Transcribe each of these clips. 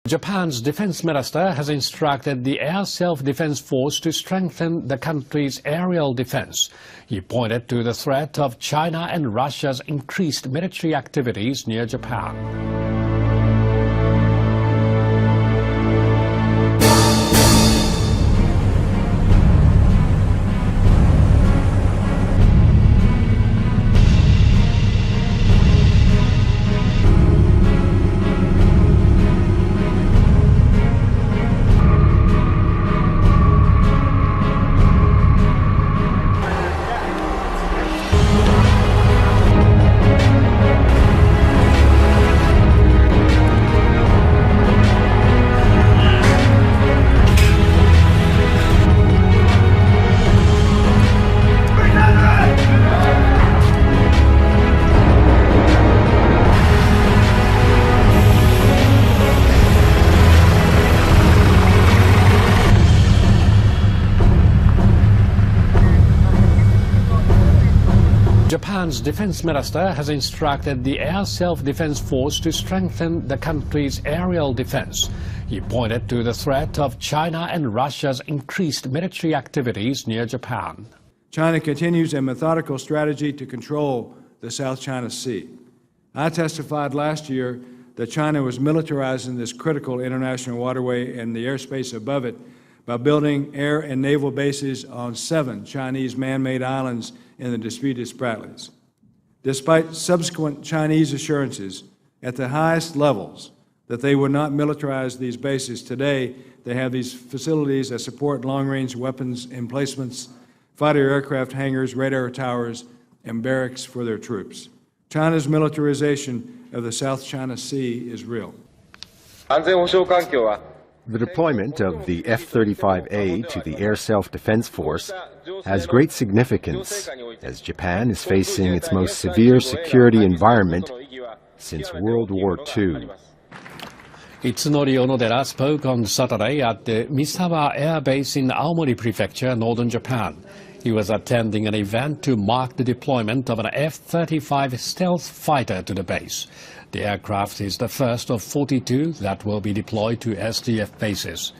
Japan's defense minister has instructed the Air Self-Defense Force to strengthen the country's aerial defense. He pointed to the threat of China and Russia's increased military activities near Japan. Japan's defense minister has instructed the Air Self-Defense Force to strengthen the country's aerial defense. He pointed to the threat of China and Russia's increased military activities near Japan. China continues a methodical strategy to control the South China Sea. I testified last year that China was militarizing this critical international waterway and the airspace above it by building air and naval bases on 7 Chinese man-made islands in the disputed Spratlys. Despite subsequent Chinese assurances at the highest levels that they would not militarize these bases, today they have these facilities that support long-range weapons emplacements, fighter aircraft hangars, radar towers, and barracks for their troops. China's militarization of the South China Sea is real. The deployment of the F-35A to the Air Self-Defense Force has great significance as Japan is facing its most severe security environment since World War II. Itsunori Onodera spoke on Saturday at the Misawa Air Base in Aomori Prefecture, northern Japan. He was attending an event to mark the deployment of an F-35 stealth fighter to the base. The aircraft is the first of 42 that will be deployed to SDF bases.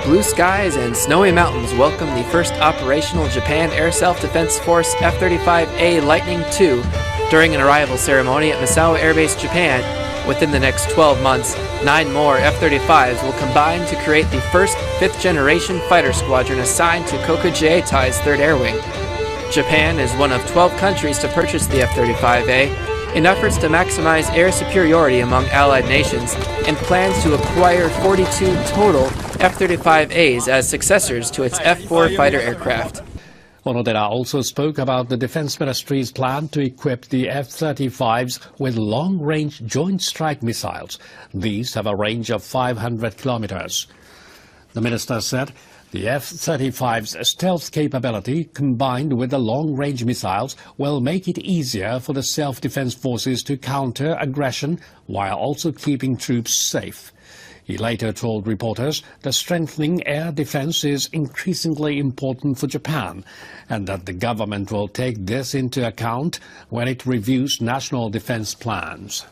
Blue skies and snowy mountains welcome the first operational Japan Air Self-Defense Force F-35A Lightning II during an arrival ceremony at Misawa Air Base, Japan. Within the next 12 months, 9 more F-35s will combine to create the first 5th-generation fighter squadron assigned to Kokuji-Eitai's 3rd Air Wing. Japan is one of 12 countries to purchase the F-35A in efforts to maximize air superiority among allied nations, and plans to acquire 42 total F-35As as successors to its F-4 fighter aircraft. Onodera also spoke about the Defense Ministry's plan to equip the F-35s with long-range Joint Strike Missiles. These have a range of 500 kilometers. The minister said the F-35's stealth capability, combined with the long-range missiles, will make it easier for the self-defense forces to counter aggression while also keeping troops safe. He later told reporters that strengthening air defense is increasingly important for Japan, and that the government will take this into account when it reviews national defense plans.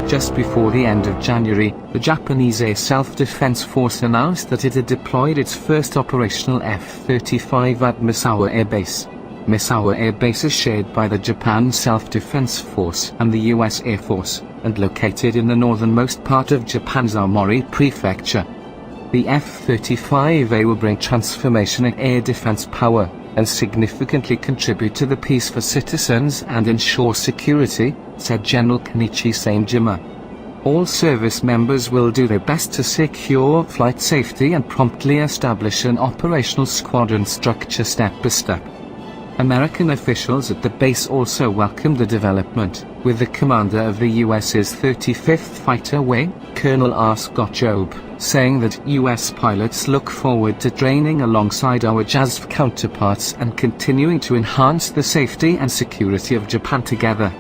Just before the end of January, the Japanese Air Self-Defense Force announced that it had deployed its first operational F-35 at Misawa Air Base. Misawa Air Base is shared by the Japan Self-Defense Force and the U.S. Air Force, and located in the northernmost part of Japan's Aomori Prefecture. The F-35A will bring transformation in air defense power, and significantly contribute to the peace for citizens and ensure security, said General Kenichi Saimjima. All service members will do their best to secure flight safety and promptly establish an operational squadron structure step by step. American officials at the base also welcomed the development, with the commander of the US's 35th Fighter Wing, Colonel R. Scott Jobe, saying that US pilots look forward to training alongside our JASF counterparts and continuing to enhance the safety and security of Japan together.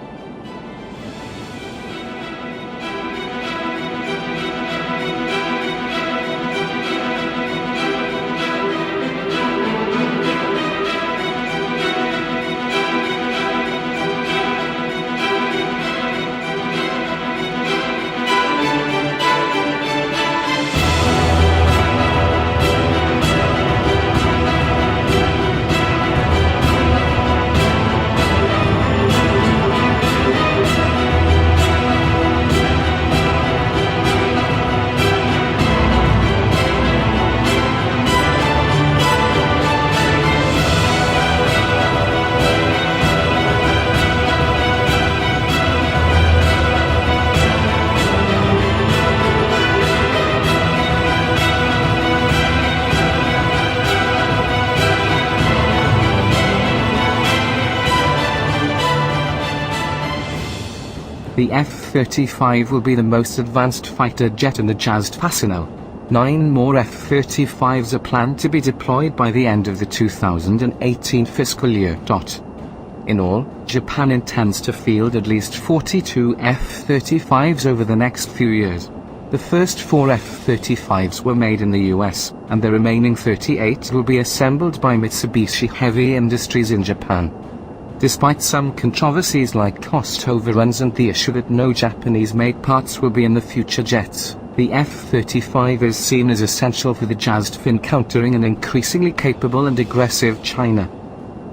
The F-35 will be the most advanced fighter jet in the JASF arsenal. 9 more F-35s are planned to be deployed by the end of the 2018 fiscal year. In all, Japan intends to field at least 42 F-35s over the next few years. The first 4 F-35s were made in the US, and the remaining 38 will be assembled by Mitsubishi Heavy Industries in Japan. Despite some controversies like cost overruns and the issue that no Japanese-made parts will be in the future jets, the F-35 is seen as essential for the JASF in countering an increasingly capable and aggressive China.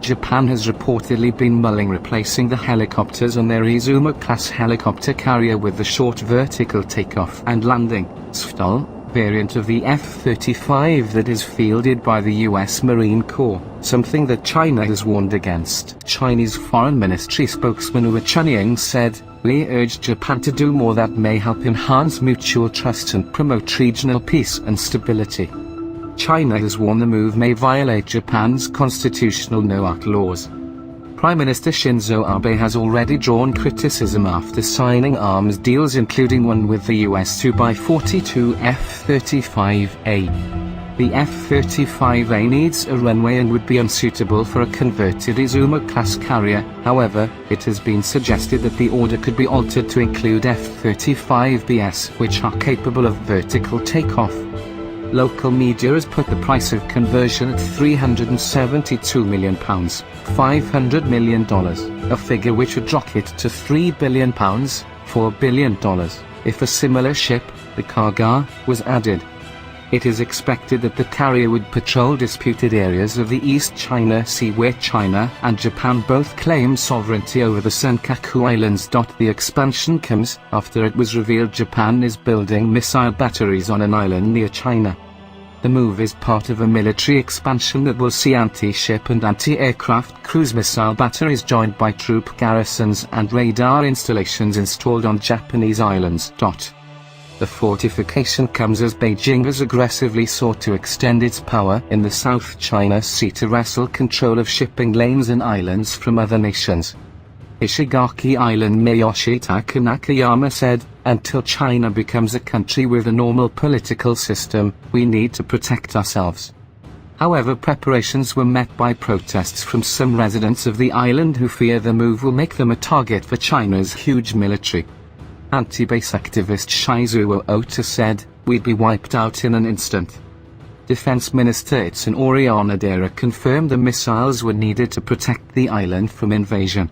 Japan has reportedly been mulling replacing the helicopters on their Izumo-class helicopter carrier with the short vertical takeoff and landing (SFTOL) variant of the F-35 that is fielded by the US Marine Corps, something that China has warned against. Chinese Foreign Ministry spokesman Hua Chunying said, "We urge Japan to do more that may help enhance mutual trust and promote regional peace and stability." China has warned the move may violate Japan's constitutional no-act laws. Prime Minister Shinzo Abe has already drawn criticism after signing arms deals, including one with the US to buy 42 F-35A. The F-35A needs a runway and would be unsuitable for a converted Izumo-class carrier. However, it has been suggested that the order could be altered to include F-35Bs, which are capable of vertical takeoff. Local media has put the price of conversion at £372 million, $500 million, a figure which would drop it to £3 billion, $4 billion, if a similar ship, the Kaga, was added. It is expected that the carrier would patrol disputed areas of the East China Sea where China and Japan both claim sovereignty over the Senkaku Islands. The expansion comes after it was revealed Japan is building missile batteries on an island near China. The move is part of a military expansion that will see anti-ship and anti-aircraft cruise missile batteries joined by troop garrisons and radar installations installed on Japanese islands. The fortification comes as Beijing has aggressively sought to extend its power in the South China Sea to wrestle control of shipping lanes and islands from other nations. Ishigaki Island Mayor Shitaka Nakayama said, "Until China becomes a country with a normal political system, we need to protect ourselves." However, preparations were met by protests from some residents of the island who fear the move will make them a target for China's huge military. Anti-base activist Shizuo Ota said, "We'd be wiped out in an instant." Defense Minister Itsun Orionadera confirmed the missiles were needed to protect the island from invasion.